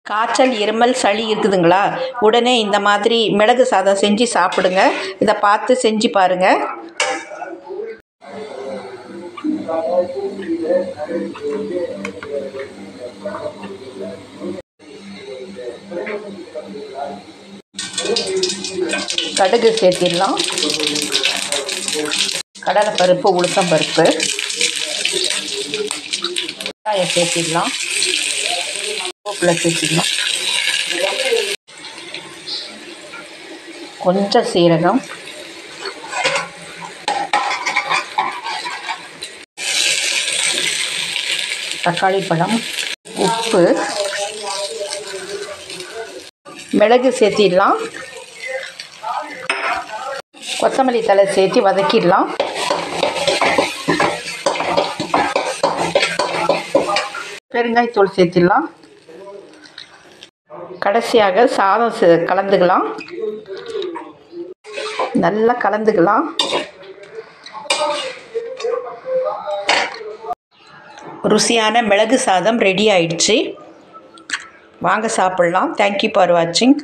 காய்ச்சல், இருமல், சளி இருக்குதுங்களா? உடனே இந்த மாதிரி மிளகு சாதம் செஞ்சு சாப்பிடுங்க. இதை பார்த்து செஞ்சு பாருங்கள். கடுகு சேர்த்திடலாம். கடலைப்பருப்பு, உளுத்தம்பருப்பு, வெங்காயம் சேர்த்திடலாம். கருவேப்பிலை சேர்த்திடலாம். கொஞ்சம் சீரகம், தக்காளி பழம், உப்பு, மிளகு சேர்த்திடலாம். கொத்தமல்லி தழை சேர்த்து வதக்கிடலாம். பெருங்காயத்தூள் சேர்த்திடலாம். கடைசியாக சாதம் கலந்துக்கலாம். நல்லா கலந்துக்கலாம். ருசியான மிளகு சாதம் ரெடி ஆயிடுச்சு. வாங்க சாப்பிட்லாம். தேங்க்யூ ஃபார் வாட்சிங்.